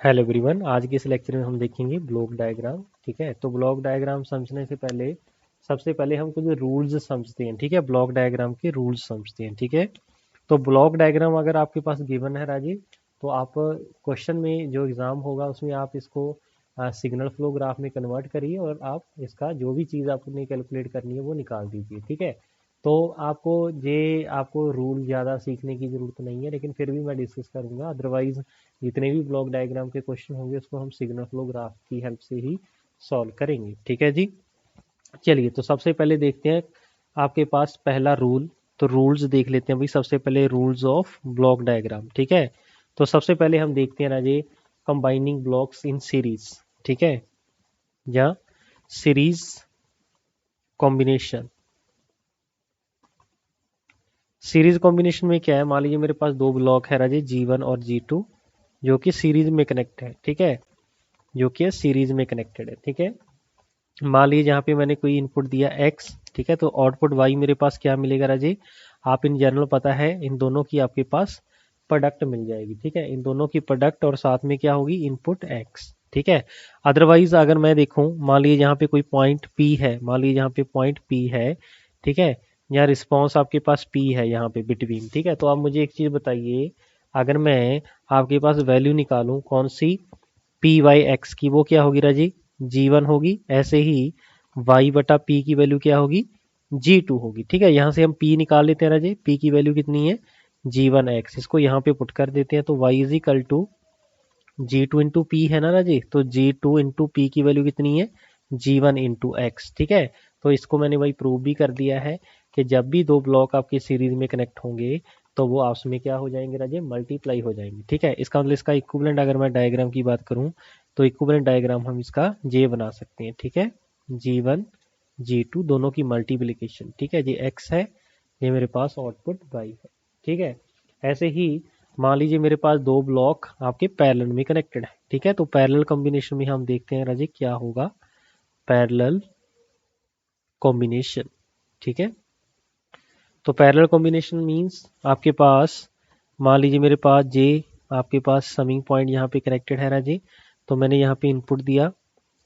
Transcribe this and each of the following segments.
Hello everyone, आज के इस लेक्चर में हम देखेंगे ब्लॉक डायग्राम। ठीक है, तो ब्लॉक डायग्राम समझने से पहले सबसे पहले हम कुछ रूल्स समझते हैं। ठीक है, ब्लॉक डायग्राम के रूल्स समझते हैं। ठीक है, तो ब्लॉक डायग्राम अगर आपके पास गिवन है राजीव, तो आप क्वेश्चन में जो एग्जाम होगा उसमें आप इसको सिग्नल फ्लो ग्राफ में कन्वर्ट करिए और आप इसका जो भी चीज़ आपने कैलकुलेट करनी है वो निकाल दीजिए। ठीक है, तो आपको रूल ज़्यादा सीखने की ज़रूरत नहीं है, लेकिन फिर भी मैं डिस्कस करूंगा। अदरवाइज जितने भी ब्लॉक डायग्राम के क्वेश्चन होंगे उसको हम सिग्नल फ्लो ग्राफ की हेल्प से ही सॉल्व करेंगे। ठीक है जी, चलिए तो सबसे पहले देखते हैं आपके पास पहला रूल। तो रूल्स देख लेते हैं भाई। सबसे पहले रूल्स ऑफ ब्लॉक डायग्राम। ठीक है, तो सबसे पहले हम देखते हैं राजे कंबाइनिंग ब्लॉक्स इन सीरीज। ठीक है, या सीरीज कॉम्बिनेशन। सीरीज कॉम्बिनेशन में क्या है, मान लीजिए मेरे पास दो ब्लॉक है राजे G1 और G2 जो कि सीरीज में कनेक्ट है। ठीक है, जो कि सीरीज में कनेक्टेड है। ठीक है, मान लीजिए यहाँ पे मैंने कोई इनपुट दिया x। ठीक है, तो आउटपुट y मेरे पास क्या मिलेगा राजे, आप इन जनरल पता है इन दोनों की आपके पास प्रोडक्ट मिल जाएगी। ठीक है, इन दोनों की प्रोडक्ट और साथ में क्या होगी, इनपुट x। ठीक है, अदरवाइज अगर मैं देखूं, मान लीजिए यहाँ पे कोई पॉइंट p है, मान लीजिए यहाँ पे पॉइंट p है। ठीक है, यहाँ रिस्पॉन्स आपके पास p है यहाँ पे बिटवीन। ठीक है, तो आप मुझे एक चीज बताइए, अगर मैं आपके पास वैल्यू निकालूं कौन सी, पी वाई एक्स की, वो क्या होगी राजी, G1 होगी। ऐसे ही y बटा p की वैल्यू क्या होगी, G2 होगी। ठीक है, यहाँ से हम p निकाल लेते हैं राजे, p की वैल्यू कितनी है, G1x। इसको यहाँ पे पुट कर देते हैं तो y is equal to G2 into P है ना राजे, तो G2 इंटू पी की वैल्यू कितनी है, G1 इंटू एक्स। ठीक है, तो इसको मैंने भाई प्रूव भी कर दिया है कि जब भी दो ब्लॉक आपके सीरीज में कनेक्ट होंगे तो वो आपस में क्या हो जाएंगे राजे, मल्टीप्लाई हो जाएंगे। ठीक है, इसका मतलब इसका इक्विवेलेंट अगर मैं डायग्राम की बात करूं तो इक्विवेलेंट डायग्राम हम इसका जे बना सकते हैं। ठीक है, G1 G2 दोनों की मल्टीप्लीकेशन। ठीक है, ये x है, ये मेरे पास आउटपुट y है। ठीक है, ऐसे ही मान लीजिए मेरे पास दो ब्लॉक आपके पैरेलल में कनेक्टेड है। ठीक है, तो पैरेलल कॉम्बिनेशन में हम देखते हैं राजे क्या होगा, पैरेलल कॉम्बिनेशन। ठीक है, तो पैरेलल कॉम्बिनेशन मींस आपके पास, मान लीजिए मेरे पास जे, आपके पास समिंग पॉइंट यहाँ पे कनेक्टेड है राजे, तो मैंने यहाँ पे इनपुट दिया।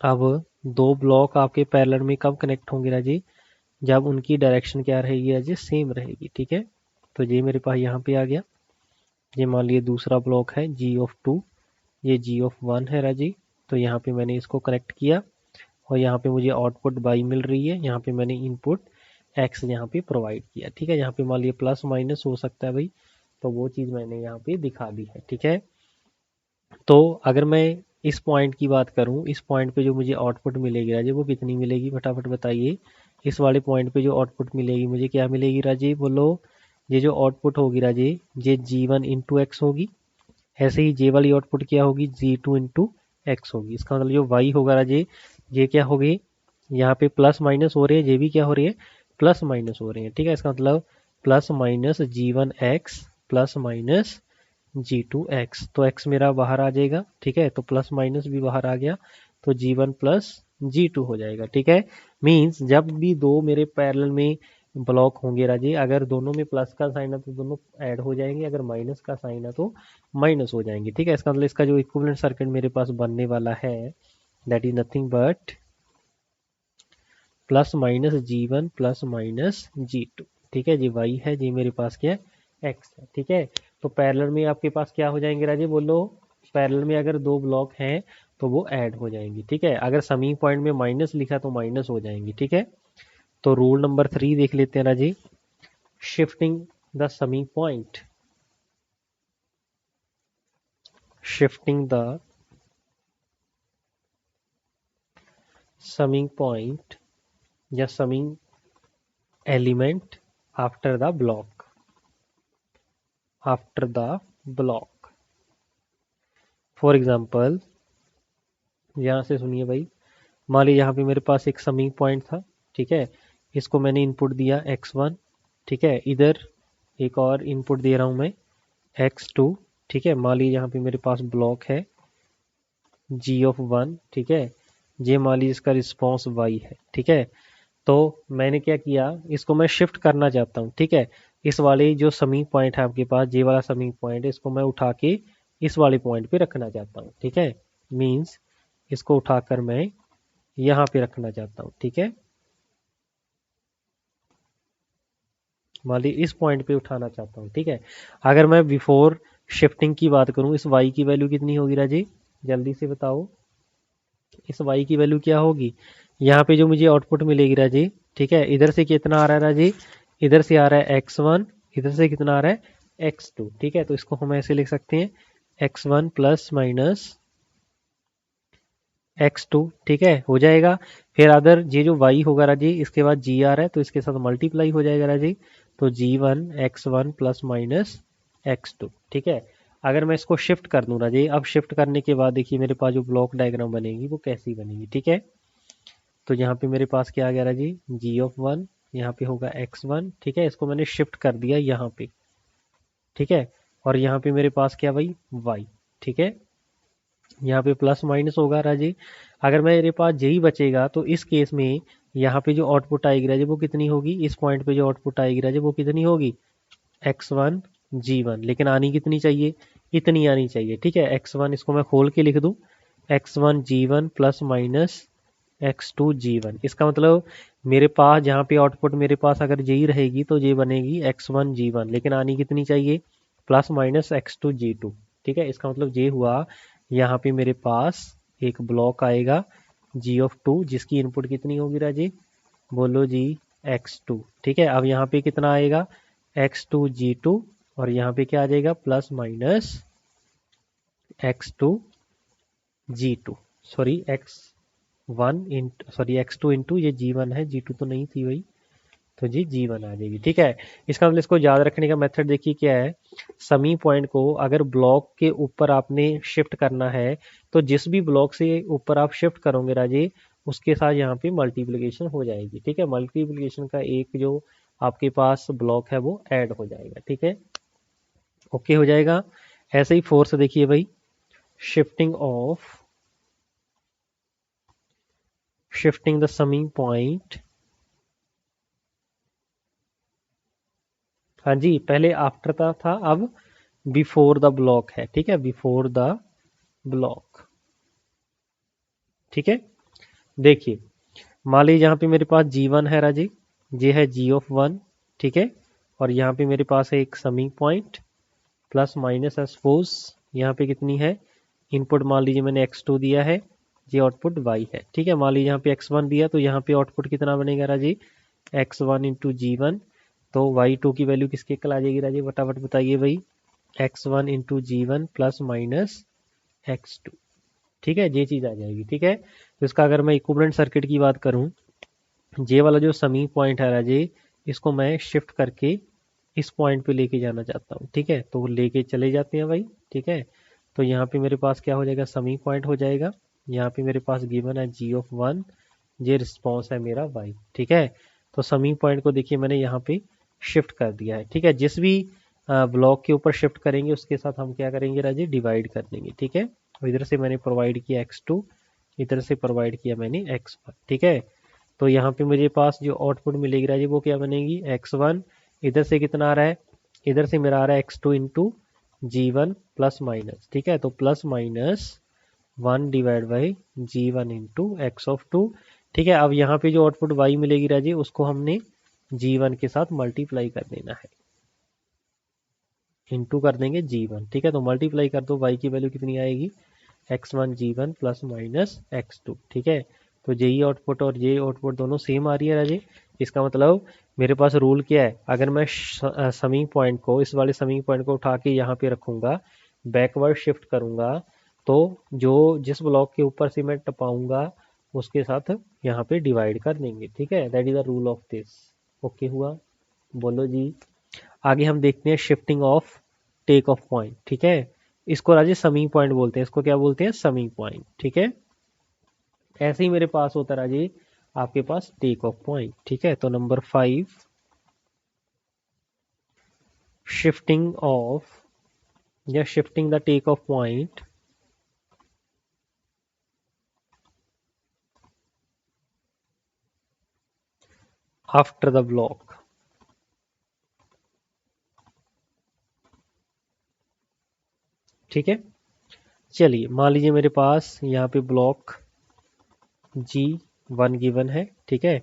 अब दो ब्लॉक आपके पैरेलल में कब कनेक्ट होंगे राजे, जब उनकी डायरेक्शन क्या रहेगी राजे, सेम रहेगी। ठीक है, तो ये मेरे पास यहाँ पे आ गया। ये मान लीजिए दूसरा ब्लॉक है G(2), ये G(1) है राजी, तो यहाँ पे मैंने इसको कनेक्ट किया और यहाँ पे मुझे आउटपुट y मिल रही है। यहाँ पे मैंने इनपुट x यहाँ पे प्रोवाइड किया। ठीक है, यहाँ पे मान लीजिए प्लस माइनस हो सकता है भाई, तो वो चीज़ मैंने यहाँ पे दिखा दी है। ठीक है, तो अगर मैं इस पॉइंट की बात करूँ, इस पॉइंट पे जो मुझे आउटपुट मिलेगी राजे वो कितनी मिलेगी, फटाफट बताइए। इस वाले पॉइंट पे जो आउटपुट मिलेगी मुझे क्या मिलेगी राजे, बोलो। ये जो आउटपुट होगी राजे, ये G1 इंटू एक्स होगी। ऐसे ही जे वाली आउटपुट क्या होगी, G2 इंटू एक्स होगी। इसका मतलब जो y होगा राजे, ये क्या होगी, यहाँ पे प्लस माइनस हो रहे हैं, ये भी क्या हो रही है, प्लस माइनस हो रहे हैं। ठीक है, इसका मतलब plus minus G1x plus minus G2x, तो x मेरा बाहर आ जाएगा। ठीक है, तो प्लस माइनस भी बाहर आ गया, तो G1 प्लस G2 हो जाएगा। ठीक है, मीन्स जब भी दो मेरे पैरेलल में ब्लॉक होंगे राजे, अगर दोनों में प्लस का साइन है तो दोनों ऐड हो जाएंगे, अगर माइनस का साइन है तो माइनस हो जाएंगे। ठीक है, इसका मतलब इसका जो इक्विवेलेंट सर्किट मेरे पास बनने वाला है, that is nothing but plus minus G1 plus minus G2। ठीक है, जी y है, जी मेरे पास क्या है, x है। ठीक है, तो पैरेलल में आपके पास क्या हो जाएंगे राजे, बोलो। पैरेलल में अगर दो ब्लॉक हैं तो वो ऐड हो जाएंगी। ठीक है, अगर समिंग पॉइंट में माइनस लिखा तो माइनस हो जाएंगी। ठीक है, तो रूल नंबर 3 देख लेते हैं Raje, shifting the summing point. Shifting the summing point या summing element after the block, after the block. For example, यहाँ से सुनिए भाई, मान लीजिए यहाँ पे मेरे पास एक समिंग पॉइंट था। ठीक है, इसको मैंने इनपुट दिया x1। ठीक है, इधर एक और इनपुट दे रहा हूँ मैं x2। ठीक है, मान लीजिए यहाँ पे मेरे पास ब्लॉक है G(1). ठीक है, ये मान लीजिए इसका रिस्पॉन्स y है। ठीक है, तो मैंने क्या किया, इसको मैं शिफ्ट करना चाहता हूँ। ठीक है, इस वाले जो समिंग पॉइंट है आपके पास, ये वाला समिंग पॉइंट है, इसको मैं उठा के इस वाले पॉइंट पे रखना चाहता हूँ, ठीक है। मीन्स इसको उठाकर मैं यहाँ पे रखना चाहता हूँ, ठीक है। मान ली इस पॉइंट पे उठाना चाहता हूँ, ठीक है। अगर मैं बिफोर शिफ्टिंग की बात करूँ, इस y की वैल्यू कितनी होगी राजी, जल्दी से बताओ। इस y की वैल्यू क्या होगी, यहाँ पे जो मुझे आउटपुट मिलेगी राजी, ठीक है। इधर से कितना आ रहा है राजी, इधर से आ रहा है x1, इधर से कितना आ रहा है x2, ठीक है। तो इसको हम ऐसे लिख सकते हैं x1 प्लस माइनस x2, ठीक है, हो जाएगा। फिर अदर ये जो y होगा राजी, इसके बाद g आ रहा है तो इसके साथ मल्टीप्लाई हो जाएगा राजी, तो g1 x1 plus minus x2, ठीक है। अगर मैं इसको शिफ्ट कर दूं राजी, अब शिफ्ट करने के बाद देखिए मेरे पास जो ब्लॉक डायग्राम बनेगी वो कैसी बनेगी, ठीक है। तो यहाँ पे मेरे पास क्या आ गया राजी, g ऑफ 1, यहाँ पे होगा x1, ठीक है। इसको मैंने शिफ्ट कर दिया यहाँ पे, ठीक है। और यहाँ पे मेरे पास क्या भाई y, ठीक है। यहाँ पे प्लस माइनस होगा राजी। अगर मेरे पास यही बचेगा तो इस केस में यहाँ पे जो आउटपुट आएगी राजी वो कितनी होगी, इस पॉइंट पे जो आउटपुट आएगी राजी वो कितनी होगी, x1 g1, लेकिन आनी कितनी चाहिए, इतनी आनी चाहिए, ठीक है। x1 इसको मैं खोल के लिख दूं, x1 g1 plus minus x2 g1, इसका मतलब मेरे पास जहाँ पे आउटपुट मेरे पास अगर यही रहेगी तो ये बनेगी x1 g1, लेकिन आनी कितनी चाहिए, प्लस माइनस x2 g2, ठीक है। इसका मतलब ये हुआ यहाँ पे मेरे पास एक ब्लॉक आएगा g ऑफ 2, जिसकी इनपुट कितनी होगी राजी, बोलो जी x2, ठीक है। अब यहाँ पे कितना आएगा x2 g2, और यहाँ पे क्या आ जाएगा plus minus x2 g2, sorry x2 into ये g1 है, g2 तो नहीं थी वही, तो जी g1 आ जाएगी, ठीक है। इसका मतलब इसको याद रखने का मेथड देखिए क्या है, समी पॉइंट को अगर ब्लॉक के ऊपर आपने शिफ्ट करना है तो जिस भी ब्लॉक से ऊपर आप शिफ्ट करोगे राजे, उसके साथ यहाँ पे मल्टीप्लिकेशन हो जाएगी, ठीक है। मल्टीप्लिकेशन का एक जो आपके पास ब्लॉक है वो ऐड हो जाएगा, ठीक है, ओके हो जाएगा। ऐसे ही फोर्स देखिए भाई, शिफ्टिंग द समिंग पॉइंट, हाँ जी, पहले आफ्टर था, अब बिफोर द ब्लॉक है, ठीक है, बिफोर द ब्लॉक, ठीक है। देखिए मान लीजिए यहाँ पे मेरे पास g1 है राजी, ये है g ऑफ 1, ठीक है। और यहाँ पे मेरे पास है एक summing point plus minus suppose यहाँ पे कितनी है इनपुट, मान लीजिए मैंने x2 दिया है, ये आउटपुट y है, ठीक है। मान लीजिए यहाँ पे x1 दिया तो यहाँ पे आउटपुट कितना बनेगा राजी, x1 इंटू g1, तो y2 की वैल्यू किसके कल आ जाएगी राजी, फटाफट बताइए भाई, x1 into G1 plus minus x2, ठीक है, ये चीज़ आ जाएगी, ठीक है। तो इसका अगर मैं इक्विवेलेंट सर्किट की बात करूं, ये वाला जो समी पॉइंट है राजे, इसको मैं शिफ्ट करके इस पॉइंट पे लेके जाना चाहता हूँ, ठीक है। तो लेके चले जाते हैं भाई, ठीक है। तो यहाँ पे मेरे पास क्या हो जाएगा, समी पॉइंट हो जाएगा। यहाँ पे मेरे पास गिवन है जी ऑफ 1, ये रिस्पॉन्स है मेरा वाई, ठीक है। तो समी पॉइंट को देखिए मैंने यहाँ पे शिफ्ट कर दिया है, ठीक है। जिस भी ब्लॉक के ऊपर शिफ्ट करेंगे उसके साथ हम क्या करेंगे राजे, डिवाइड कर देंगे, ठीक है। और इधर से मैंने प्रोवाइड किया x2, इधर से प्रोवाइड किया मैंने x1, ठीक है। तो यहाँ पे मुझे पास जो आउटपुट मिलेगी राजी वो क्या बनेगी, x1, इधर से कितना आ रहा है, इधर से मेरा आ रहा है x2 into G1 plus minus, ठीक है। तो plus minus 1 divide by G1 into x of 2, ठीक है। अब यहाँ पे जो आउटपुट y मिलेगी राजी उसको हमने g1 के साथ मल्टीप्लाई कर देना है, इंटू कर देंगे g1, ठीक है। तो मल्टीप्लाई कर दो, y की वैल्यू कितनी आएगी, x1 g1 plus minus x2, ठीक है। तो यही आउटपुट और ये आउटपुट दोनों सेम आ रही है राजे। इसका मतलब मेरे पास रूल क्या है, अगर मैं समिंग पॉइंट को, इस वाले समिंग पॉइंट को उठा के यहाँ पे रखूंगा, बैकवर्ड शिफ्ट करूंगा, तो जो जिस ब्लॉक के ऊपर से मैं टपाऊंगा उसके साथ यहाँ पे डिवाइड कर देंगे, ठीक है। That is the rule of this, okay हुआ, बोलो जी। आगे हम देखते हैं shifting of take off point, ठीक है। इसको राजे समिंग पॉइंट बोलते हैं, इसको क्या बोलते हैं, समिंग पॉइंट, ठीक है। ऐसे ही मेरे पास होता है राजे आपके पास टेक ऑफ पॉइंट, ठीक है। तो नंबर 5, शिफ्टिंग ऑफ या shifting the take off point after the block, ठीक है। चलिए मान लीजिए मेरे पास यहाँ पे ब्लॉक G1 गिवन है, ठीक है।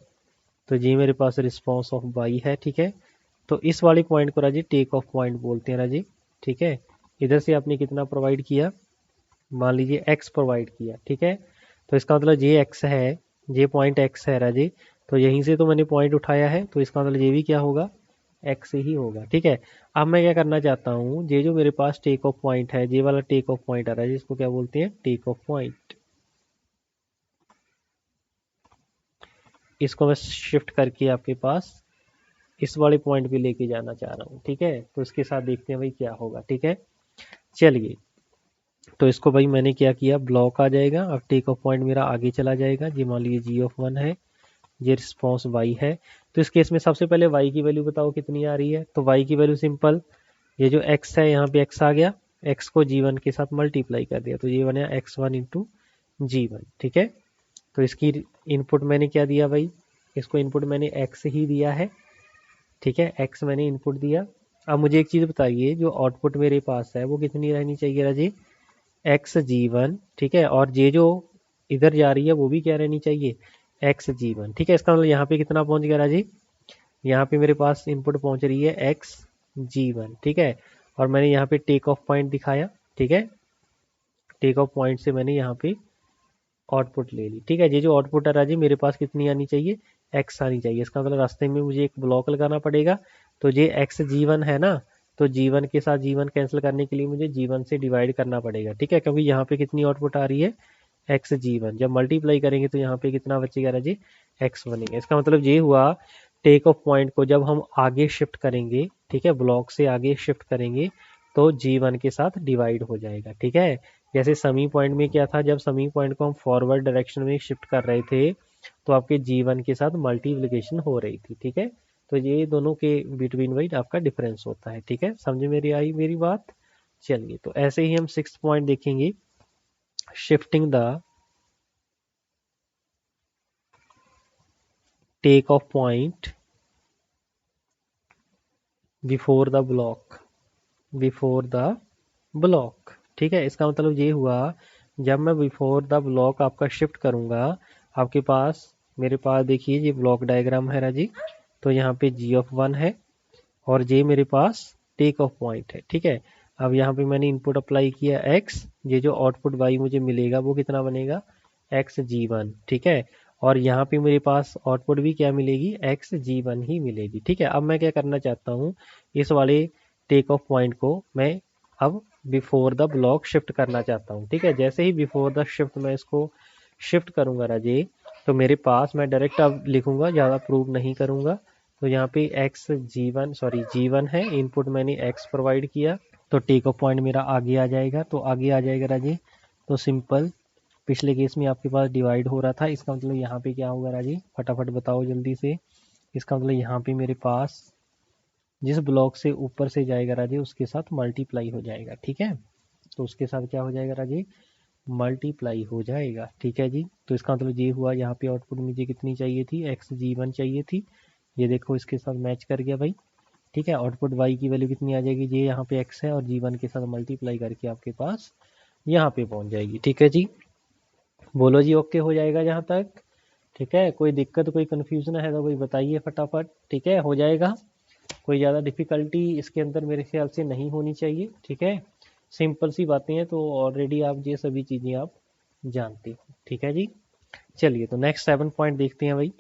तो जी मेरे पास रिस्पॉन्स ऑफ वाई है, ठीक है। तो इस वाले पॉइंट को राजी टेक ऑफ पॉइंट बोलते हैं राजी, ठीक है। इधर से आपने कितना प्रोवाइड किया, मान लीजिए x प्रोवाइड किया, ठीक है। तो इसका मतलब जे एक्स है, जे पॉइंट x है राजी। तो यहीं से तो मैंने पॉइंट उठाया है, तो इसका मतलब ये भी क्या होगा, x ही होगा, ठीक है। अब मैं क्या करना चाहता हूँ, ये जो मेरे पास टेक ऑफ पॉइंट है, ये वाला टेक ऑफ पॉइंट आ रहा है, जिसको क्या बोलते हैं, टेक ऑफ पॉइंट। इसको मैं शिफ्ट करके आपके पास इस वाले पॉइंट पे लेके जाना चाह रहा हूँ, ठीक है। तो इसके साथ देखते हैं भाई क्या होगा, ठीक है। चलिए, तो इसको भाई मैंने क्या किया, ब्लॉक आ जाएगा। अब टेक ऑफ पॉइंट मेरा आगे चला जाएगा, जी मान लीजिए G(1) है, ये रिस्पॉन्स y है। तो इस केस में सबसे पहले y की वैल्यू बताओ कितनी आ रही है। तो y की वैल्यू सिंपल, ये जो x है यहाँ पे x आ गया, x को G1 के साथ मल्टीप्लाई कर दिया, तो ये बना x1 इंटू G1, ठीक है। तो इसकी इनपुट मैंने क्या दिया भाई, इसको इनपुट मैंने x ही दिया है, ठीक है। x मैंने इनपुट दिया। अब मुझे एक चीज़ बताइए, जो आउटपुट मेरे पास है वो कितनी रहनी चाहिए राजी, X(G1), ठीक है। और ये जो इधर जा रही है वो भी क्या रहनी चाहिए, X(G1), ठीक है। इसका मतलब यहाँ पे कितना पहुंच गया राजी, यहाँ पे मेरे पास इनपुट पहुंच रही है X(G1), ठीक है। और मैंने यहाँ पे टेक ऑफ पॉइंट दिखाया, ठीक है। टेक ऑफ पॉइंट से मैंने यहाँ पे आउटपुट ले ली, ठीक है। ये जो आउटपुट है राजी मेरे पास कितनी आनी चाहिए, x आनी चाहिए। इसका मतलब रास्ते में मुझे एक ब्लॉक लगाना पड़ेगा। तो ये X(G1) है ना, तो G1 के साथ G1 कैंसिल करने के लिए मुझे G1 से डिवाइड करना पड़ेगा, ठीक है। क्योंकि यहाँ पे कितनी आउटपुट आ रही है, X(G1), जब मल्टीप्लाई करेंगे तो यहाँ पे कितना बचेगा राजी, x बनेगा। इसका मतलब ये हुआ, टेक ऑफ पॉइंट को जब हम आगे शिफ्ट करेंगे, ठीक है, ब्लॉक से आगे शिफ्ट करेंगे, तो G1 के साथ डिवाइड हो जाएगा, ठीक है। जैसे समी पॉइंट में क्या था, जब समी पॉइंट को हम फॉरवर्ड डायरेक्शन में शिफ्ट कर रहे थे, तो आपके G1 के साथ मल्टीप्लिकेशन हो रही थी, ठीक है। तो ये दोनों के बिटवीन वाइड आपका डिफरेंस होता है, ठीक है। समझ मेरी आई मेरी बात। चलिए, तो ऐसे ही हम 6th पॉइंट देखेंगे, shifting the take off point before the block, before the block, ठीक है। इसका मतलब ये हुआ, जब मैं बिफोर द ब्लॉक आपका शिफ्ट करूंगा, आपके पास, मेरे पास देखिए ये ब्लॉक डायग्राम है राजी। तो यहाँ पे G(1) है, और ये मेरे पास टेक ऑफ पॉइंट है, ठीक है। अब यहाँ पे मैंने इनपुट अप्लाई किया x, ये जो आउटपुट y मुझे मिलेगा वो कितना बनेगा, X(G1), ठीक है। और यहाँ पे मेरे पास आउटपुट भी क्या मिलेगी, X(G1) ही मिलेगी, ठीक है। अब मैं क्या करना चाहता हूँ, इस वाले टेक ऑफ पॉइंट को मैं अब बिफोर द ब्लॉक शिफ्ट करना चाहता हूँ, ठीक है। जैसे ही बिफोर द शिफ्ट मैं इसको शिफ्ट करूंगा राजे, तो मेरे पास, मैं डायरेक्ट अब लिखूंगा, ज़्यादा प्रूव नहीं करूंगा। तो यहाँ पे G1 है, इनपुट मैंने x प्रोवाइड किया, तो टेक ऑफ पॉइंट मेरा आगे आ जाएगा। तो आगे आ जाएगा राजी, तो सिंपल, पिछले केस में आपके पास डिवाइड हो रहा था, इसका मतलब यहाँ पे क्या होगा राजी, फटाफट बताओ जल्दी से। इसका मतलब यहाँ पे मेरे पास जिस ब्लॉक से ऊपर से जाएगा राजी उसके साथ मल्टीप्लाई हो जाएगा, ठीक है। तो उसके साथ क्या हो जाएगा राजी, मल्टीप्लाई हो जाएगा, ठीक है जी। तो इसका मतलब ये हुआ, यहाँ पे आउटपुट मुझे कितनी चाहिए थी, X(G1) चाहिए थी, ये देखो इसके साथ मैच कर गया भाई, ठीक है। आउटपुट y की वैल्यू कितनी आ जाएगी, ये यहाँ पे x है, और G1 के साथ मल्टीप्लाई करके आपके पास यहाँ पे पहुँच जाएगी, ठीक है जी। बोलो जी, ओके हो जाएगा जहाँ तक, ठीक है। कोई दिक्कत, कोई कन्फ्यूजन है तो कोई बताइए फटाफट, ठीक है, हो जाएगा। कोई ज़्यादा डिफिकल्टी इसके अंदर मेरे ख्याल से नहीं होनी चाहिए, ठीक है। सिंपल सी बातें हैं, तो ऑलरेडी आप ये सभी चीज़ें आप जानते हो, ठीक है जी। चलिए, तो नेक्स्ट 7 पॉइंट देखते हैं भाई।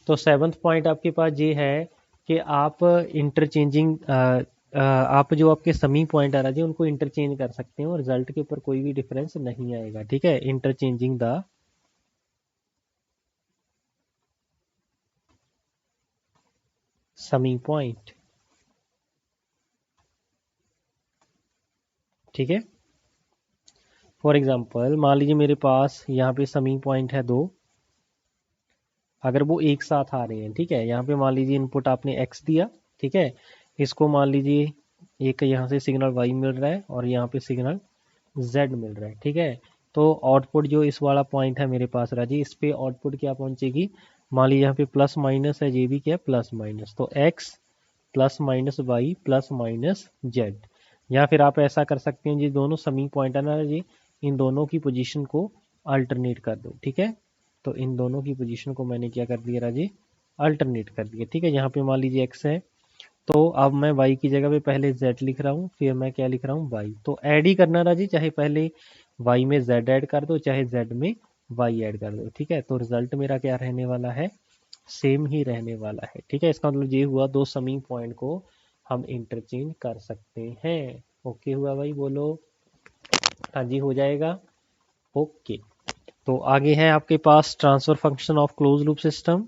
तो 7th पॉइंट आपके पास ये है कि आप इंटरचेंजिंग, आप जो आपके समी पॉइंट आ रहा है उनको इंटरचेंज कर सकते हैं, और रिजल्ट के ऊपर कोई भी डिफरेंस नहीं आएगा, ठीक है। इंटरचेंजिंग द समी पॉइंट, ठीक है। फॉर एग्जांपल, मान लीजिए मेरे पास यहाँ पे समी पॉइंट है 2, अगर वो एक साथ आ रहे हैं, ठीक है। यहाँ पे मान लीजिए इनपुट आपने x दिया, ठीक है। इसको मान लीजिए एक यहाँ से सिग्नल y मिल रहा है, और यहाँ पे सिग्नल z मिल रहा है, ठीक है। तो आउटपुट जो इस वाला पॉइंट है मेरे पास राजी, इस पे आउटपुट क्या पहुंचेगी, मान लीजिए यहाँ पे प्लस माइनस है, ये भी क्या है, प्लस माइनस, तो x plus minus y plus minus z, या फिर आप ऐसा कर सकते हैं जी, दोनों समी पॉइंट है ना जी, इन दोनों की पोजीशन को अल्टरनेट कर दो, ठीक है। तो इन दोनों की पोजीशन को मैंने क्या कर दिया राजी, अल्टरनेट कर दिया, ठीक है। यहाँ पे मान लीजिए x है, तो अब मैं y की जगह पे पहले z लिख रहा हूँ, फिर मैं क्या लिख रहा हूँ y। तो ऐड ही करना राजी, चाहे पहले y में z ऐड कर दो, चाहे z में y ऐड कर दो, ठीक है। तो रिजल्ट मेरा क्या रहने वाला है, सेम ही रहने वाला है, ठीक है। इसका मतलब ये हुआ दो समी पॉइंट को हम इंटरचेंज कर सकते हैं। ओके हुआ भाई, बोलो हाँ जी, हो जाएगा। ओके, तो आगे है आपके पास transfer function of close loop system.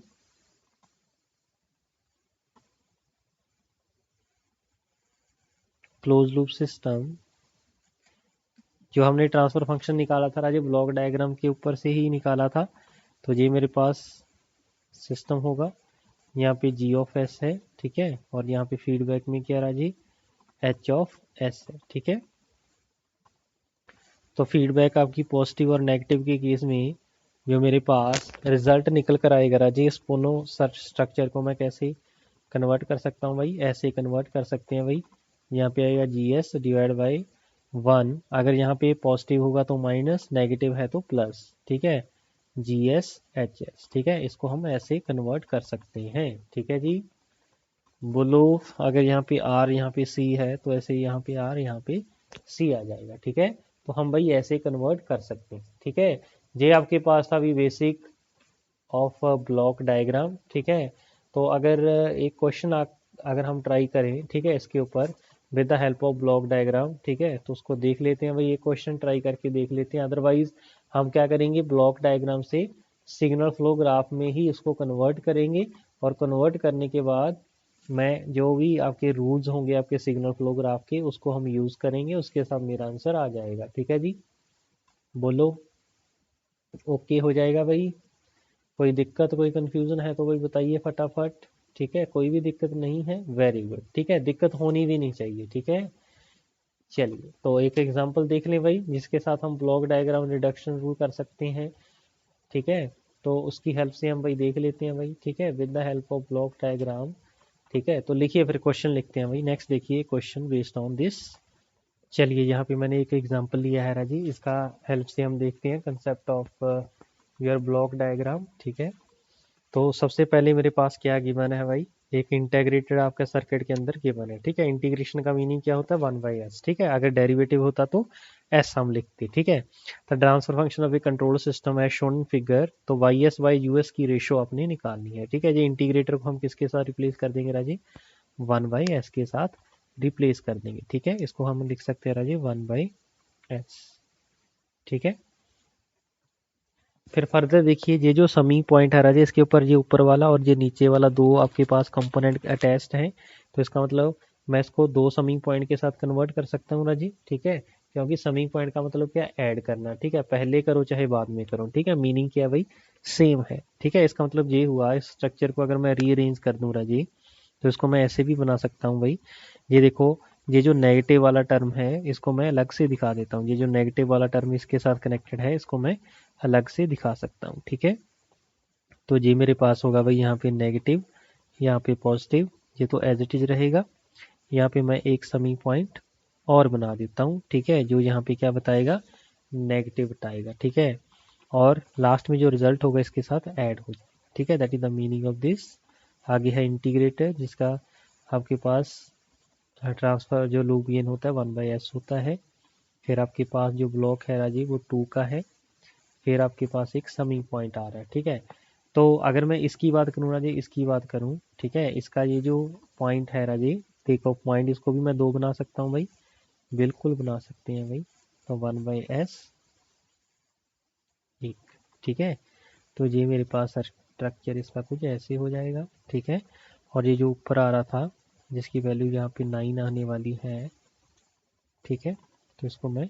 Close loop system जो हमने ट्रांसफर फंक्शन निकाला था राजे, ब्लॉक डायग्राम के ऊपर से ही निकाला था। तो ये मेरे पास सिस्टम होगा, यहाँ पे जी ऑफ एस है, ठीक है। और यहाँ पे फीडबैक में क्या राजी, एच ऑफ एस है, ठीक है। तो फीडबैक आपकी पॉजिटिव और नेगेटिव के केस में जो मेरे पास रिजल्ट निकल कर आएगा राजी, इस पोनो सर्च स्ट्रक्चर को मैं कैसे कन्वर्ट कर सकता हूँ भाई, ऐसे कन्वर्ट कर सकते हैं भाई। यहाँ पे आएगा जी एस डिवाइड बाई 1, अगर यहाँ पे पॉजिटिव होगा तो माइनस, नेगेटिव है तो प्लस, ठीक है। जी एस एच एस, ठीक है, इसको हम ऐसे कन्वर्ट कर सकते हैं, ठीक है जी। बोलो, अगर यहाँ पे आर यहाँ पे सी है तो ऐसे यहाँ पे आर यहाँ पे सी आ जाएगा, ठीक है। तो हम भाई ऐसे कन्वर्ट कर सकते हैं, ठीक है। ये आपके पास था अभी बेसिक ऑफ ब्लॉक डायग्राम, ठीक है। तो अगर एक क्वेश्चन अगर हम ट्राई करें, ठीक है, इसके ऊपर with the help of block diagram, ठीक है, तो उसको देख लेते हैं भाई, ये क्वेश्चन ट्राई करके देख लेते हैं। अदरवाइज हम क्या करेंगे, ब्लॉक डायग्राम से सिग्नल फ्लो ग्राफ में ही इसको कन्वर्ट करेंगे, और कन्वर्ट करने के बाद मैं जो भी आपके रूल्स होंगे आपके सिग्नल फ्लो ग्राफ के, उसको हम यूज करेंगे, उसके साथ मेरा आंसर आ जाएगा, ठीक है जी। बोलो, ओके हो जाएगा भाई। कोई दिक्कत कोई कंफ्यूजन है तो कोई बताइए फटाफट, ठीक है। कोई भी दिक्कत नहीं है, वेरी गुड, ठीक है, दिक्कत होनी भी नहीं चाहिए, ठीक है। चलिए, तो एक एग्जांपल देख लें भाई, जिसके साथ हम ब्लॉक डायग्राम रिडक्शन रूल कर सकते हैं, ठीक है। तो उसकी हेल्प से हम भाई देख लेते हैं भाई, ठीक है, with the help of block diagram, ठीक है। तो लिखिए, फिर क्वेश्चन लिखते हैं भाई। नेक्स्ट देखिए क्वेश्चन बेस्ड ऑन दिस। चलिए, यहाँ पे मैंने एक एग्जांपल लिया है राजी, इसका हेल्प से हम देखते हैं concept of your block diagram, ठीक है। तो सबसे पहले मेरे पास क्या गिवन है भाई, एक इंटीग्रेटेड आपका सर्किट के अंदर गिवन है, ठीक है। इंटीग्रेशन का मीनिंग क्या होता है, 1/s, ठीक है। अगर डेरिवेटिव होता तो एस हम लिखते, ठीक है। तो transfer function of a control system है शोन फिगर, तो Y S by U S की रेशो अपने निकालनी है, ठीक है। ये इंटीग्रेटर को हम किसके साथ रिप्लेस कर देंगे राजी, 1/s के साथ रिप्लेस कर देंगे, ठीक है। इसको हम लिख सकते हैं राजी 1/s, ठीक है। फिर फर्दर देखिए, ये जो समी पॉइंट है राजे, इसके ऊपर ये ऊपर वाला और ये नीचे वाला दो आपके पास कंपोनेंट अटैच्ड हैं, तो इसका मतलब मैं इसको दो समी पॉइंट के साथ कन्वर्ट कर सकता हूँ राजी, ठीक है। क्योंकि समी पॉइंट का मतलब क्या, ऐड करना, ठीक है। पहले करो चाहे बाद में करो, ठीक है, मीनिंग क्या है भाई, सेम है, ठीक है। इसका मतलब ये हुआ, इस स्ट्रक्चर को अगर मैं रीअरेंज कर दूँ राजी, तो इसको मैं ऐसे भी बना सकता हूँ भाई। ये देखो, ये जो नेगेटिव वाला टर्म है इसको मैं अलग से दिखा देता हूँ, ये जो नेगेटिव वाला टर्म इसके साथ कनेक्टेड है इसको मैं अलग से दिखा सकता हूँ, ठीक है। तो ये मेरे पास होगा भाई, यहाँ पे नेगेटिव, यहाँ पे पॉजिटिव, ये तो एज इट इज रहेगा। यहाँ पे मैं एक समी पॉइंट और बना देता हूँ, ठीक है, जो यहाँ पे क्या बताएगा, नेगेटिव बताएगा, ठीक है। और लास्ट में जो रिजल्ट होगा इसके साथ ऐड हो जाए, ठीक है। That is the meaning of this. आगे है इंटीग्रेटर, जिसका आपके पास ट्रांसफर जो लूपियन होता है 1/s होता है। फिर आपके पास जो ब्लॉक है राजीव वो 2 का है। फिर आपके पास एक समी पॉइंट आ रहा है, ठीक है। तो अगर मैं इसकी बात करूँ राजीव, इसकी बात करूँ, ठीक है, इसका ये जो पॉइंट है राजीव, देखो पॉइंट इसको भी मैं दो बना सकता हूँ भाई, बिल्कुल बना सकते हैं भाई। तो 1/s एक, ठीक है। तो ये मेरे पास स्ट्रक्चर इसका कुछ ऐसे हो जाएगा, ठीक है। और ये जो ऊपर आ रहा था जिसकी वैल्यू यहाँ पे 9 आने वाली है, ठीक है, तो इसको मैं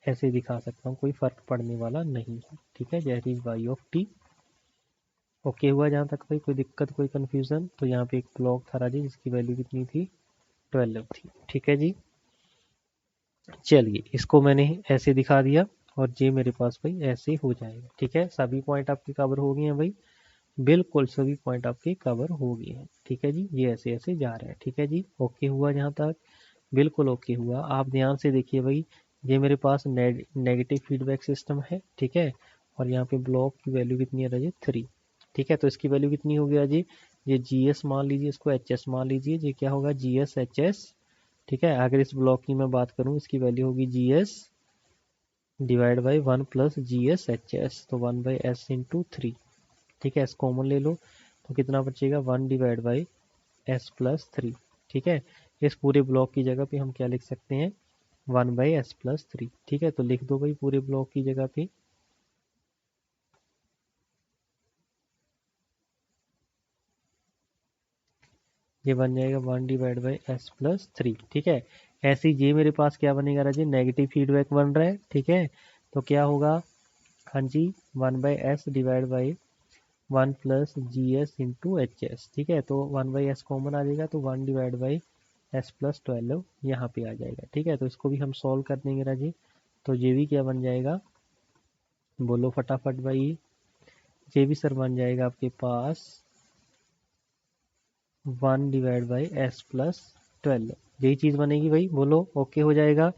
ऐसे दिखा सकता हूँ, कोई फर्क पड़ने वाला नहीं है, ठीक है। That is Y of T. Okay हुआ जहाँ तक भाई, कोई दिक्कत कोई कंफ्यूजन। तो यहाँ पे एक ब्लॉक था राजी जिसकी वैल्यू कितनी थी, 12 थी, ठीक है जी। चलिए, इसको मैंने ऐसे दिखा दिया, और ये मेरे पास भाई ऐसे हो जाएगा, ठीक है। सभी पॉइंट आपके कवर हो गए हैं भाई, बिल्कुल सभी पॉइंट आपके कवर हो गए हैं, ठीक है जी। ये ऐसे ऐसे जा रहे हैं, ठीक है जी। ओके हुआ जहाँ तक। बिल्कुल ओके हुआ। आप ध्यान से देखिए भाई, ये मेरे पास नेगेटिव फीडबैक सिस्टम है, ठीक है। और यहाँ पे ब्लॉक की वैल्यू कितनी है राजे, 3, ठीक है। तो इसकी वैल्यू कितनी होगी राजे, ये GS मान लीजिए, इसको HS मान लीजिए, ये क्या होगा GS HS, ठीक है। अगर इस ब्लॉक की मैं बात करूँ, इसकी वैल्यू होगी GS divide by 1 plus GS HS, तो 1/s इंटू 3, ठीक है। एस कॉमन ले लो तो कितना बचेगा, 1 डिवाइड बाई S प्लस 3, ठीक है। इस पूरे ब्लॉक की जगह पे हम क्या लिख सकते हैं, 1/s प्लस 3, ठीक है। तो लिख दो भाई पूरे ब्लॉक की जगह पे, ये बन जाएगा 1 डिवाइड बाई S प्लस 3, ठीक है। ऐसे ही ये मेरे पास क्या बनेगा राजे, नेगेटिव फीडबैक बन रहा है, ठीक है। तो क्या होगा, हाँ जी, 1/s divide by 1 plus GS into HS, ठीक है। तो 1/s कॉमन आ जाएगा, तो 1 डिवाइड बाई S प्लस 12 यहाँ पे आ जाएगा, ठीक है। तो इसको भी हम सॉल्व कर देंगे राजी। तो ये भी क्या बन जाएगा, बोलो फटाफट भाई, ये भी सर बन जाएगा आपके पास 1 डिवाइड बाई S प्लस 12, यही चीज़ बनेगी भाई, बोलो ओके हो जाएगा।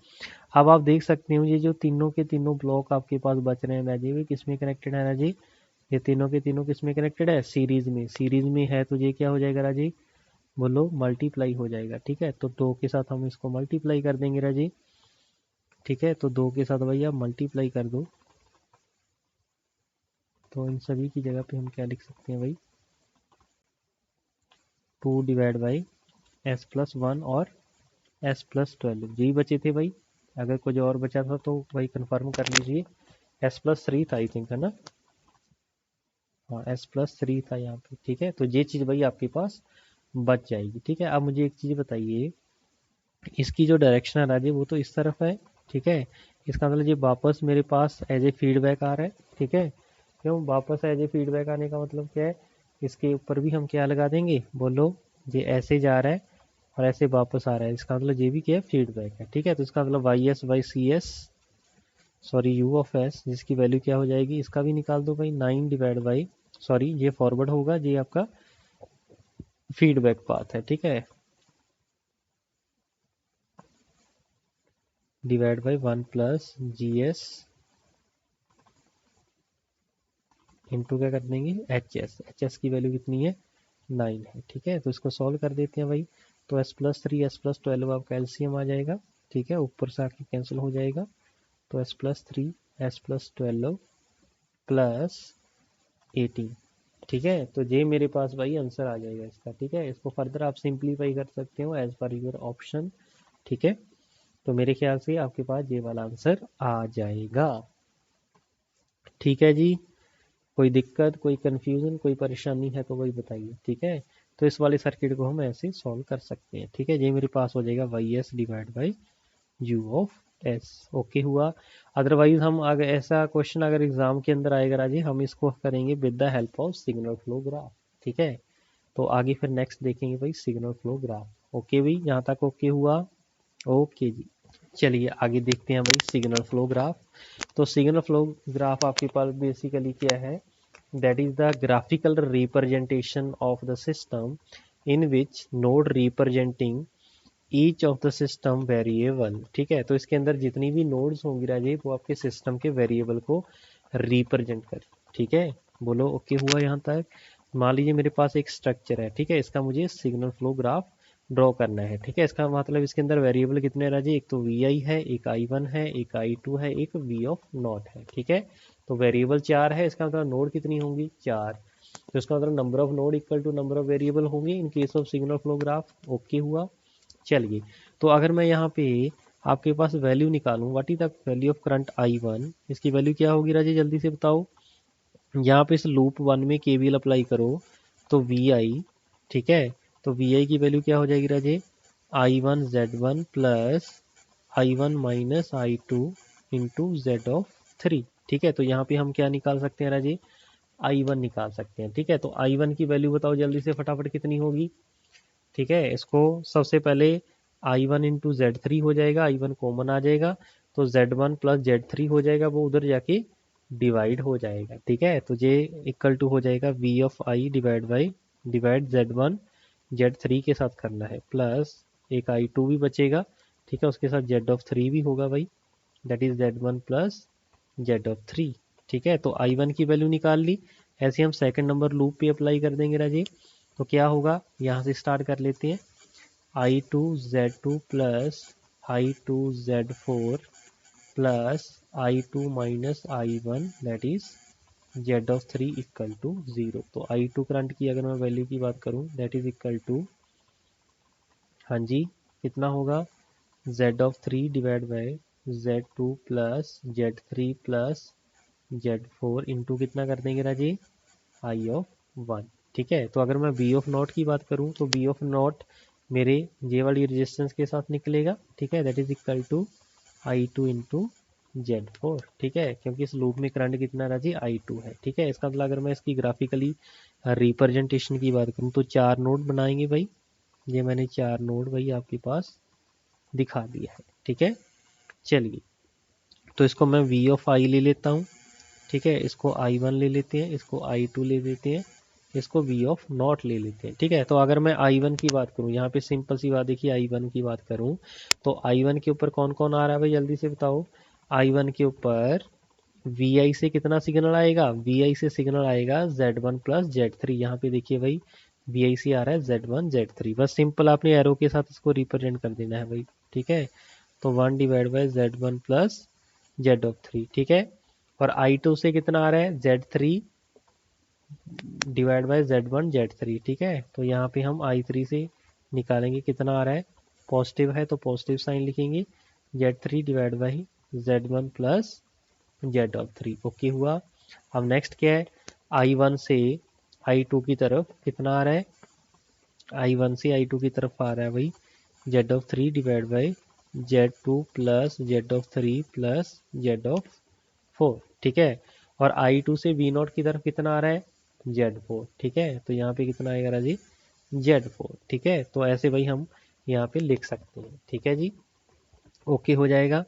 अब आप देख सकते हो ये जो तीनों के तीनों ब्लॉक आपके पास बच रहे हैं राजी, वे किस में कनेक्टेड है राजी, ये तीनों के तीनों किस में कनेक्टेड है, सीरीज में। सीरीज में है तो ये क्या हो जाएगा राजी, बोलो मल्टीप्लाई हो जाएगा, ठीक है। तो 2 के साथ हम इसको मल्टीप्लाई कर देंगे राजी, ठीक है। तो 2 के साथ भैया मल्टीप्लाई कर दो, तो इन सभी की जगह पे हम क्या लिख सकते हैं भाई, 2 डिवाइड बाई S प्लस 1 और S प्लस 12 यही बचे थे भाई। अगर कुछ और बचा था तो भाई कंफर्म कर लीजिए। S प्लस 3 था आई थिंक, है ना, हाँ S प्लस 3 था यहाँ पे, ठीक है। तो ये चीज़ भाई आपके पास बच जाएगी, ठीक है। अब मुझे एक चीज़ बताइए, इसकी जो डायरेक्शन है राजे वो तो इस तरफ है, ठीक है। इसका मतलब ये वापस मेरे पास एज ए फीडबैक आ रहा है, ठीक है। क्यों वापस एज ए फीडबैक आने का मतलब क्या है, इसके ऊपर भी हम क्या लगा देंगे, बोलो ये ऐसे जा रहा है और ऐसे वापस आ रहा है, इसका मतलब ये भी क्या है, फीडबैक है, ठीक है। तो इसका मतलब YS/CS, सॉरी U(s), जिसकी वैल्यू क्या हो जाएगी, इसका भी निकाल दो भाई, 9 डिवाइड बाई, सॉरी ये फॉरवर्ड होगा, ये आपका फीडबैक पाथ है, ठीक है, divide by 1 plus GS into क्या कर देंगे HS की वैल्यू कितनी है, 9 है, ठीक है। तो इसको सॉल्व कर देते हैं भाई। तो S प्लस 3 S प्लस 12 आपका LCM आ जाएगा, ठीक है, ऊपर से आके कैंसिल हो जाएगा। तो S plus 3 S plus 12 plus 18, ठीक है। तो ये मेरे पास भाई आंसर आ जाएगा इसका, ठीक है। इसको फर्दर आप सिंप्लीफाई कर सकते हो एज पर योर ऑप्शन, ठीक है। तो मेरे ख्याल से आपके पास ये वाला आंसर आ जाएगा, ठीक है जी। कोई दिक्कत, कोई कन्फ्यूज़न, कोई परेशानी है तो वही बताइए, ठीक है। तो इस वाले सर्किट को हम ऐसे सॉल्व कर सकते हैं, ठीक है। ये मेरे पास हो जाएगा YS divide by U(s), okay हुआ। अदरवाइज हम अगर ऐसा क्वेश्चन अगर एग्जाम के अंदर आएगा राजी, हम इसको करेंगे with the help of signal flow graph, ठीक है। तो आगे फिर नेक्स्ट देखेंगे भाई सिग्नल फ्लो ग्राफ, ओके भाई, यहाँ तक ओके हुआ, ओके जी। चलिए आगे देखते हैं भाई सिग्नल फ्लो ग्राफ। तो सिग्नल फ्लो ग्राफ आपके पास बेसिकली क्या है, that is the graphical representation of the system in which node representing each of the system variable, ठीक है। तो इसके अंदर जितनी भी नोड्स होंगी राजे वो आपके सिस्टम के वेरिएबल को रिप्रेजेंट कर, ठीक है। बोलो ओके हुआ यहाँ तक। मान लीजिए मेरे पास एक स्ट्रक्चर है, ठीक है, इसका मुझे सिग्नल फ्लो ग्राफ ड्रॉ करना है, ठीक है। इसका मतलब इसके अंदर वेरिएबल कितने राजे, एक तो VI है, एक I1 है, एक I2 है, एक V(0) है, ठीक है। तो वेरिएबल 4 है, इसका मतलब नोड कितनी होंगी, 4। तो इसका मतलब number of node equal to number of variable होंगे in case of signal flow graph, okay हुआ। चलिए, तो अगर मैं यहाँ पे आपके पास वैल्यू निकालूं, what is the value of current I1, इसकी वैल्यू क्या होगी राजे, जल्दी से बताओ। यहाँ पे इस लूप 1 में KVL अप्लाई करो तो VI, ठीक है। तो VI की वैल्यू क्या हो जाएगी राजे, I1Z1 plus I1 minus I2 into Z(3), ठीक है। तो यहाँ पे हम क्या निकाल सकते हैं राजे, I1 निकाल सकते हैं, ठीक है। तो I1 की वैल्यू बताओ जल्दी से फटाफट कितनी होगी, ठीक है। इसको सबसे पहले I1 इंटू Z3 हो जाएगा, I1 कॉमन आ जाएगा, तो Z1 प्लस Z3 हो जाएगा, वो उधर जाके डिवाइड हो जाएगा, ठीक है। तो ये इक्वल टू हो जाएगा V(i) डिवाइड Z1 Z3 के साथ करना है, प्लस एक I2 भी बचेगा, ठीक है, उसके साथ जेड ऑफ 3 भी होगा भाई, that is z1 plus Z of 3। ठीक है, तो I1 की वैल्यू निकाल ली। ऐसे हम सेकंड नंबर लूप पे अप्लाई कर देंगे राजे। तो क्या होगा, यहाँ से स्टार्ट कर लेते हैं, I2 Z2 plus I2 Z4 plus I2 minus I1 that is Z of 3 equal to 0। तो I2 करंट की अगर मैं वैल्यू की बात करूं दैट इज इक्वल टू, हाँ जी, कितना होगा, Z of 3 divide by Z2 plus Z3 plus Z4 into कितना कर देंगे राजे, I ऑफ 1। ठीक है, तो अगर मैं B ऑफ नॉट की बात करूं तो B ऑफ नॉट मेरे ये वाली रेजिस्टेंस के साथ निकलेगा। ठीक है, that is equal to I2 into Z4। ठीक है, क्योंकि इस लूप में करंट कितना राजी, I2 है। ठीक है, इसका मतलब अगर मैं इसकी ग्राफिकली रिप्रेजेंटेशन की बात करूं तो 4 नोड बनाएंगे भाई। ये मैंने 4 नोड भाई आपके पास दिखा दिया है। ठीक है, चलिए, तो इसको मैं V ऑफ I ले लेता हूँ। ठीक है, इसको I1 ले लेते हैं, इसको I2 ले लेते हैं, इसको V ऑफ नॉट ले लेते हैं। ठीक है, तो अगर मैं I1 की बात करूं, यहाँ पे सिंपल सी बात देखिए, I1 की बात करूं तो I1 के ऊपर कौन कौन आ रहा है भाई, जल्दी से बताओ। I1 के ऊपर Vi से कितना सिग्नल आएगा, Vi से सिग्नल आएगा Z1 प्लस Z3। यहाँ पे देखिए भाई, Vi से आ रहा है Z1 Z3, बस सिंपल आपने एरो के साथ इसको रिप्रेजेंट कर देना है भाई। ठीक है, तो 1 divide by Z1 plus Z of 3। ठीक है, और I2 से कितना आ रहा है, Z3 divide by Z1 Z3। ठीक है, तो यहाँ पे हम I3 से निकालेंगे कितना आ रहा है, पॉजिटिव है तो पॉजिटिव साइन लिखेंगे, Z3 divide by Z1 plus Z of 3। Okay हुआ। अब नेक्स्ट क्या है, I1 से I2 की तरफ कितना आ रहा है, I1 से I2 की तरफ आ रहा है भाई Z of 3 divide by Z2 plus Z of 3 plus Z of 4। ठीक है, और I2 से V0 की तरफ कितना आ रहा है, Z4। ठीक है, तो यहाँ पे कितना आएगा राजी, Z4। ठीक है, तो ऐसे भाई हम यहाँ पे लिख सकते हैं। ठीक है जी, ओके हो जाएगा।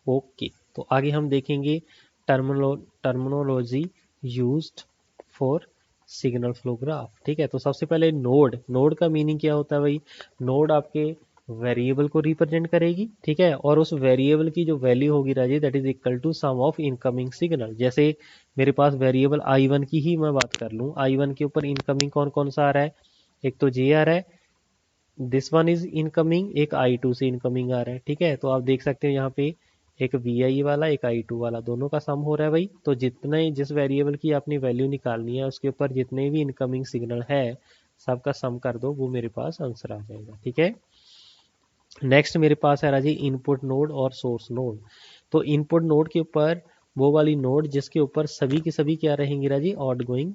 ओके, तो आगे हम देखेंगे terminology used for signal flow graph. ठीक है, तो सबसे पहले नोड का मीनिंग क्या होता है भाई, नोड आपके वेरिएबल को रिप्रेजेंट करेगी। ठीक है, और उस वेरिएबल की जो वैल्यू होगी Raje that is equal to sum of incoming signal. जैसे मेरे पास वेरिएबल I1 की ही मैं बात कर लूँ, I1 के ऊपर इनकमिंग कौन कौन सा आ रहा है, एक तो J आ रहा है, दिस वन इज इनकमिंग, एक I2 से इनकमिंग आ रहा है। ठीक है, तो आप देख सकते हो यहाँ पे एक Vi वाला एक I2 वाला, दोनों का सम हो रहा है भाई। तो जितने जिस वेरिएबल की आपने वैल्यू निकालनी है उसके ऊपर जितने भी इनकमिंग सिग्नल है सबका सम कर दो, वो मेरे पास आंसर आ जाएगा। ठीक है, नेक्स्ट मेरे पास है राजी इनपुट नोड और सोर्स नोड। तो इनपुट नोड के ऊपर वो वाली नोड जिसके ऊपर सभी की सभी क्या रहेंगी राजी, आउट गोइंग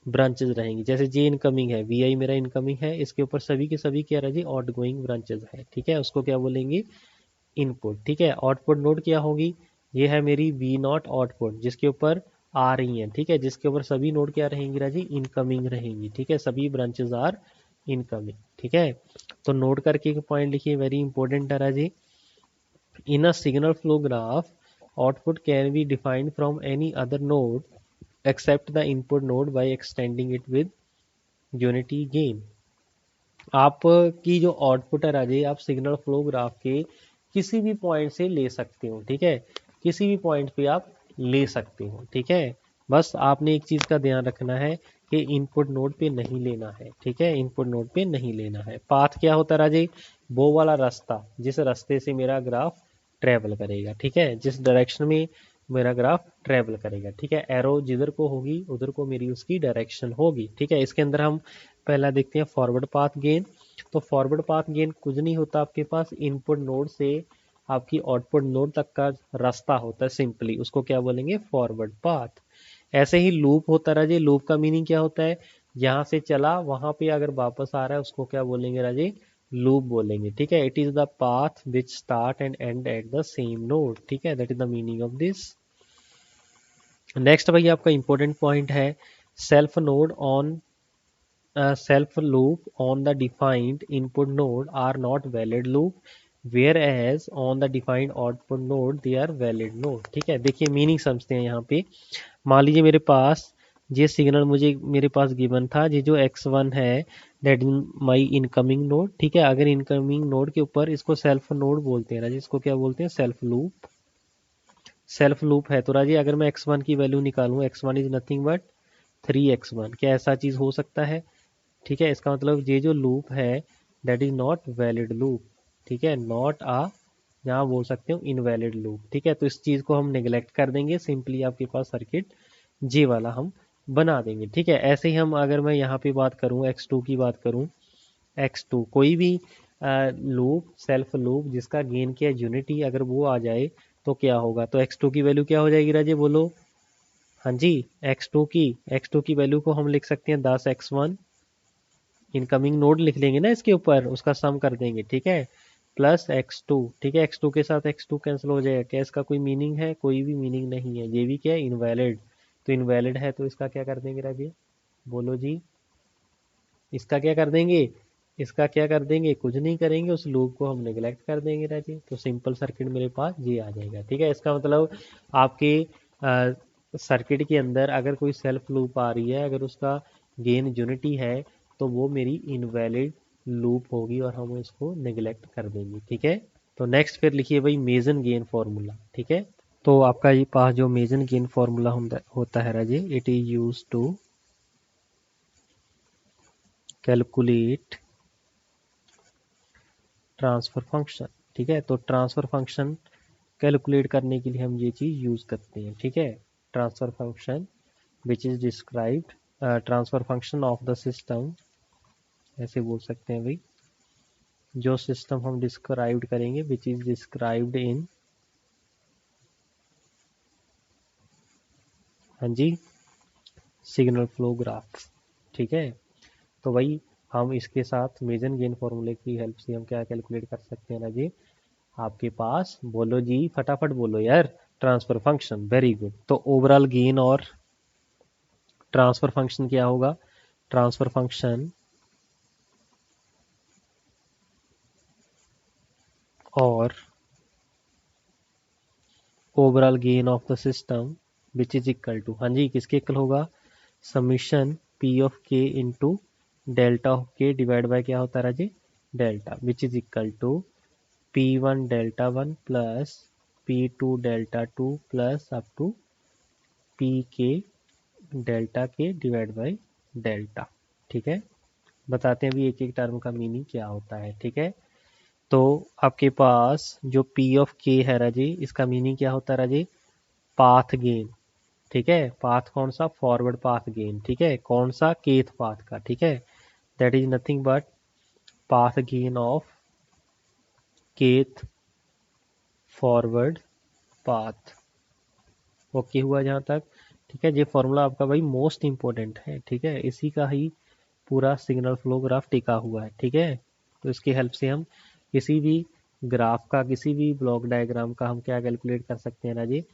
ब्रांचेस रहेंगी। जैसे जे इनकमिंग है, Vi मेरा इनकमिंग है, इसके ऊपर सभी के सभी क्या राजी, आउट गोइंग ब्रांचेस है। ठीक है, उसको क्या बोलेंगे, इनपुट। ठीक है, आउटपुट नोड क्या होगी, ये है मेरी V0 आउटपुट जिसके ऊपर आ रही है। ठीक है, जिसके ऊपर सभी नोड क्या रहेंगी राजी, इनकमिंग रहेंगी। ठीक है, सभी ब्रांचेस आर इनकमिंग। ठीक है, तो नोट करके एक पॉइंट लिखिए, वेरी इंपॉर्टेंट है Raji. In a signal flow graph output can be defined from any other node except the input node by extending it with unity gain. आपकी जो आउटपुट है राजे, आप सिग्नल फ्लो ग्राफ के किसी भी पॉइंट से ले सकते हो। ठीक है, किसी भी पॉइंट पे आप ले सकते हो। ठीक है, बस आपने एक चीज का ध्यान रखना है कि इनपुट नोड पे नहीं लेना है। ठीक है, इनपुट नोड पे नहीं लेना है। पाथ क्या होता है राजे, वो वाला रास्ता जिस रास्ते से मेरा ग्राफ ट्रेवल करेगा। ठीक है, जिस डायरेक्शन में मेरा ग्राफ ट्रेवल करेगा। ठीक है, एरो जिधर को होगी उधर को मेरी उसकी डायरेक्शन होगी। ठीक है, इसके अंदर हम पहला देखते हैं फॉरवर्ड पाथ गेन। तो फॉरवर्ड पाथ गेन कुछ नहीं होता, आपके पास इनपुट नोड से आपकी आउटपुट नोड तक का रास्ता होता है, सिंपली उसको क्या बोलेंगे, फॉरवर्ड पाथ। ऐसे ही लूप होता है राजे, लूप का मीनिंग क्या होता है, यहाँ से चला वहां पे अगर वापस आ रहा है उसको क्या बोलेंगे राजे, लूप बोलेंगे। ठीक है, it is the path which start and and at the same node. ठीक है, that is the meaning of this. Next भाई आपका इंपॉर्टेंट पॉइंट है, self node on self loop on the defined input node are not valid loop, whereas on the defined output node they are valid node। ठीक है, देखिए meaning समझते हैं यहाँ पे। मान लीजिए मेरे पास ये सिग्नल मुझे मेरे पास गिवन था, ये जो x1 है that is my incoming node, ठीक है। अगर इनकमिंग नोड के ऊपर, इसको सेल्फ नोड बोलते हैं राजी, इसको क्या बोलते हैं, सेल्फ लूप। सेल्फ लूप है तो राजी अगर मैं x1 की वैल्यू निकालूं, x1 is nothing but 3x1, क्या ऐसा चीज हो सकता है, ठीक है। इसका मतलब ये जो लूप है that is not valid loop, ठीक है, नॉट आ, यहाँ बोल सकते हो इनवैलिड लूप, ठीक है। तो इस चीज को हम निगलेक्ट कर देंगे, सिंपली आपके पास सर्किट जी वाला हम बना देंगे, ठीक है। ऐसे ही हम, अगर मैं यहाँ पे बात करूँ x2 की बात करूँ, x2 कोई भी लूप, सेल्फ लूप जिसका गेन क्या यूनिटी, अगर वो आ जाए तो क्या होगा, तो x2 की वैल्यू क्या हो जाएगी राजे, बोलो। हाँ जी, x2 की वैल्यू को हम लिख सकते हैं 10x1, इनकमिंग नोड लिख लेंगे ना इसके ऊपर, उसका सम कर देंगे, ठीक है, प्लस x2, ठीक है। x2 के साथ x2 कैंसिल हो जाएगा, क्या इसका कोई मीनिंग है, कोई भी मीनिंग नहीं है, ये भी क्या है, इनवैलिड। तो इनवैलिड है तो इसका क्या कर देंगे राजे, बोलो जी, इसका क्या कर देंगे, इसका क्या कर देंगे, कुछ नहीं करेंगे, उस लूप को हम निगलेक्ट कर देंगे राजे, तो सिंपल सर्किट मेरे पास ये आ जाएगा, ठीक है। इसका मतलब आपके सर्किट के अंदर अगर कोई सेल्फ लूप आ रही है, अगर उसका गेन यूनिटी है, तो वो मेरी इनवैलिड लूप होगी और हम इसको निगलेक्ट कर देंगे, ठीक है। तो नेक्स्ट फिर लिखिए भाई मेजन गेन फॉर्मूला, ठीक है। तो आपका ये पास जो मेजन गेन फॉर्मूला होता है Raje, it is use to calculate transfer function, ठीक है। तो ट्रांसफर फंक्शन कैलकुलेट करने के लिए हम ये चीज यूज करते हैं, ठीक है। Transfer function which is described, transfer function of the system, ऐसे बोल सकते हैं भाई, जो सिस्टम हम डिस्क्राइब्ड करेंगे विच इज डिस्क्राइब्ड इन, हाँ जी, सिग्नल फ्लो ग्राफ, ठीक है। तो भाई हम इसके साथ मेजन गेन फॉर्मूले की हेल्प से हम क्या कैलकुलेट कर सकते हैं ना जी, आपके पास, बोलो जी फटाफट बोलो यार, ट्रांसफर फंक्शन, वेरी गुड। तो ओवरऑल गेन और ट्रांसफर फंक्शन क्या होगा, ट्रांसफर फंक्शन और overall gain of the system which is equal to, हाँ जी, किसके इक्वल होगा, summation P of K into delta of K divide by क्या होता है Raje, delta, which is equal to P1 delta 1 plus P2 delta 2 plus up to P K delta K divide by delta, ठीक है। बताते हैं अभी एक एक टर्म का मीनिंग क्या होता है, ठीक है। तो आपके पास जो P ऑफ K है राजी, इसका मीनिंग क्या होता है राजी, पाथ गेन, ठीक है। पाथ कौन सा, फॉरवर्ड पाथ गेन, ठीक है, कौन सा, केथ पाथ का, ठीक है। That is nothing but path gain of kth forward path, okay हुआ जहाँ तक, ठीक है। ये फॉर्मूला आपका भाई मोस्ट इंपॉर्टेंट है, ठीक है, इसी का ही पूरा सिग्नल फ्लो ग्राफ टिका हुआ है, ठीक है। तो इसकी हेल्प से हम किसी भी ग्राफ का, किसी भी ब्लॉक डायग्राम का हम क्या कैलकुलेट कर सकते हैं ना जी,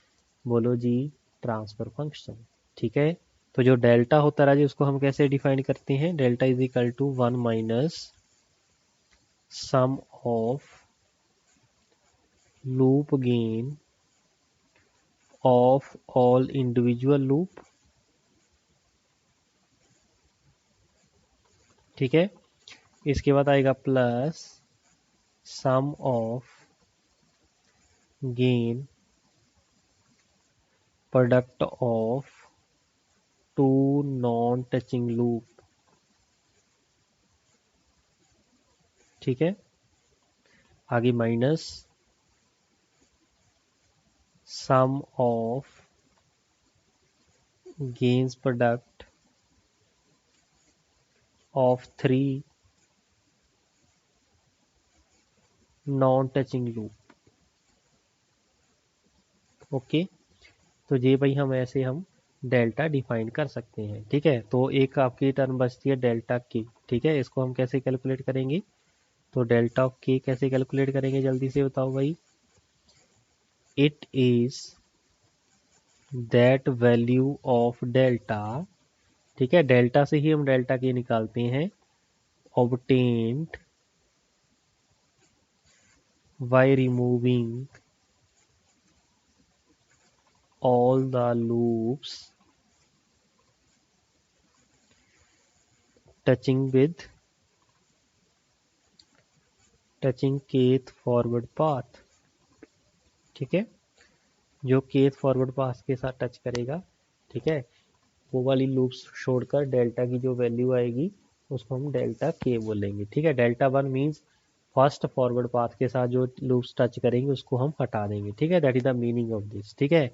बोलो जी, ट्रांसफर फंक्शन, ठीक है। तो जो डेल्टा होता है राजी, उसको हम कैसे डिफाइन करते हैं, delta is equal to 1 minus sum of loop gain of all individual loop, ठीक है। इसके बाद आएगा plus sum of gain product of two non touching loop, ठीक है। आगे minus sum of gains product of 3 non touching loop, okay. तो ये भाई हम ऐसे हम डेल्टा डिफाइन कर सकते हैं, ठीक है। तो एक आपकी टर्म बचती है डेल्टा की, ठीक है, इसको हम कैसे कैलकुलेट करेंगे, तो डेल्टा ऑफ के कैसे कैलकुलेट करेंगे, जल्दी से बताओ भाई, it is that value of delta, ठीक है, डेल्टा से ही हम डेल्टा के निकालते हैं, obtained by removing all the loops touching kth forward path, ठीक है, जो kth फॉरवर्ड पाथ के साथ टच करेगा, ठीक है, वो वाली लूप्स छोड़कर डेल्टा की जो वैल्यू आएगी उसको हम डेल्टा के बोलेंगे, ठीक है। Delta one means first forward path के साथ जो लूप्स टच करेंगे उसको हम हटा देंगे, ठीक है, that is the meaning of this, ठीक है।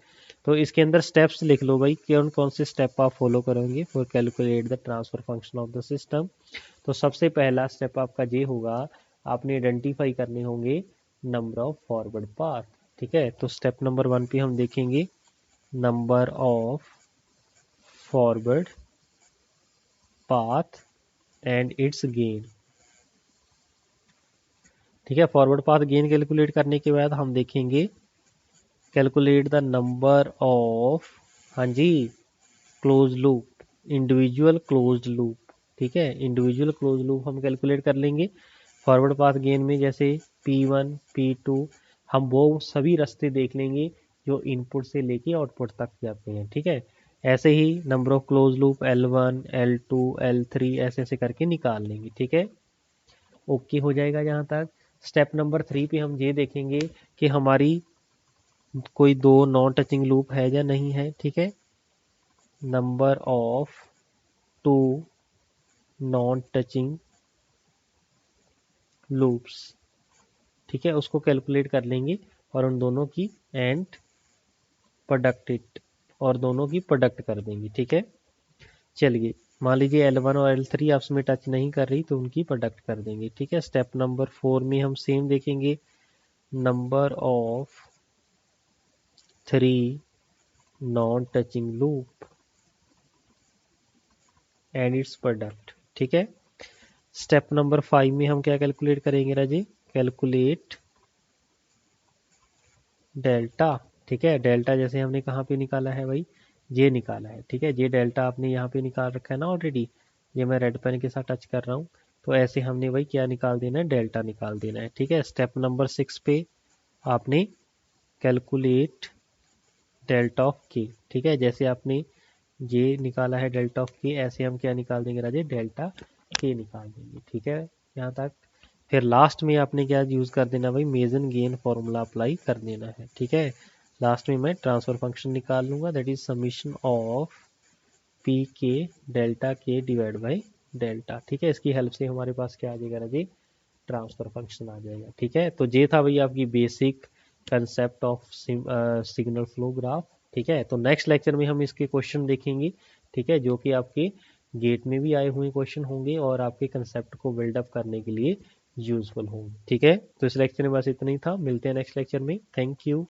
तो इसके अंदर स्टेप्स लिख लो भाई, कौन कौन से स्टेप आप फॉलो करोगे for calculate the transfer function of the system. तो सबसे पहला स्टेप आपका ये होगा, आपने आइडेंटिफाई करने होंगे नंबर ऑफ फॉरवर्ड पाथ, ठीक है। तो स्टेप नंबर 1 पे हम देखेंगे number of forward path and it's gain, ठीक है। फॉरवर्ड पाथ गेन कैलकुलेट करने के बाद हम देखेंगे कैलकुलेट द नंबर ऑफ, हाँ जी, close loop, individual closed loop, ठीक है, इंडिविजुअल क्लोज लूप हम कैलकुलेट कर लेंगे फॉरवर्ड पाथ गेन में। जैसे P1 P2 हम वो सभी रास्ते देख लेंगे जो इनपुट से लेके आउटपुट तक जाते हैं, ठीक है। ऐसे ही number of close loop L1 L2 L3 ऐसे ऐसे करके निकाल लेंगे, ठीक है। ओके हो जाएगा यहाँ तक। स्टेप नंबर 3 पे हम ये देखेंगे कि हमारी कोई दो नॉन टचिंग लूप है या नहीं है, ठीक है। Number of two non touching loops, ठीक है, उसको कैलकुलेट कर लेंगे और उन दोनों की एंड प्रोडक्ट और दोनों की प्रोडक्ट कर देंगे, ठीक है। चलिए मान लीजिए L1 और L3 आपस में टच नहीं कर रही तो उनकी प्रोडक्ट कर देंगे, ठीक है। स्टेप नंबर 4 में हम सेम देखेंगे number of 3 non touching loop and it's product, ठीक है। स्टेप नंबर 5 में हम क्या कैलकुलेट करेंगे राजे, कैलकुलेट डेल्टा, ठीक है। डेल्टा जैसे हमने कहाँ पे निकाला है भाई, ये निकाला है, ठीक है। ये डेल्टा आपने यहाँ पे निकाल रखा है ना ऑलरेडी, ये मैं रेड पेन के साथ टच कर रहा हूँ। तो ऐसे हमने भाई क्या निकाल देना है, डेल्टा निकाल देना है, ठीक है। स्टेप नंबर 6 पे आपने कैलकुलेट डेल्टा ऑफ के, ठीक है, जैसे आपने ये निकाला है डेल्टा ऑफ के, ऐसे हम क्या निकाल देंगे राजे, डेल्टा के निकाल देंगे, ठीक है यहाँ तक। फिर लास्ट में आपने क्या यूज कर देना भाई, मेजन गेन फॉर्मूला अप्लाई कर देना है, ठीक है। लास्ट में मैं ट्रांसफर फंक्शन निकाल लूंगा, that is summation of P K delta K divide by delta, ठीक है। इसकी हेल्प से हमारे पास क्या आ जाएगा राजे, ट्रांसफर फंक्शन आ जाएगा, ठीक है। तो ये था भाई आपकी basic concept of signal flow graph, ठीक है। तो नेक्स्ट लेक्चर में हम इसके क्वेश्चन देखेंगे, ठीक है, जो कि आपके गेट में भी आए हुए क्वेश्चन होंगे और आपके कंसेप्ट को बिल्डअप करने के लिए यूजफुल होंगे, ठीक है। तो इस लेक्चर में बस इतना ही था, मिलते हैं नेक्स्ट लेक्चर में, थैंक यू।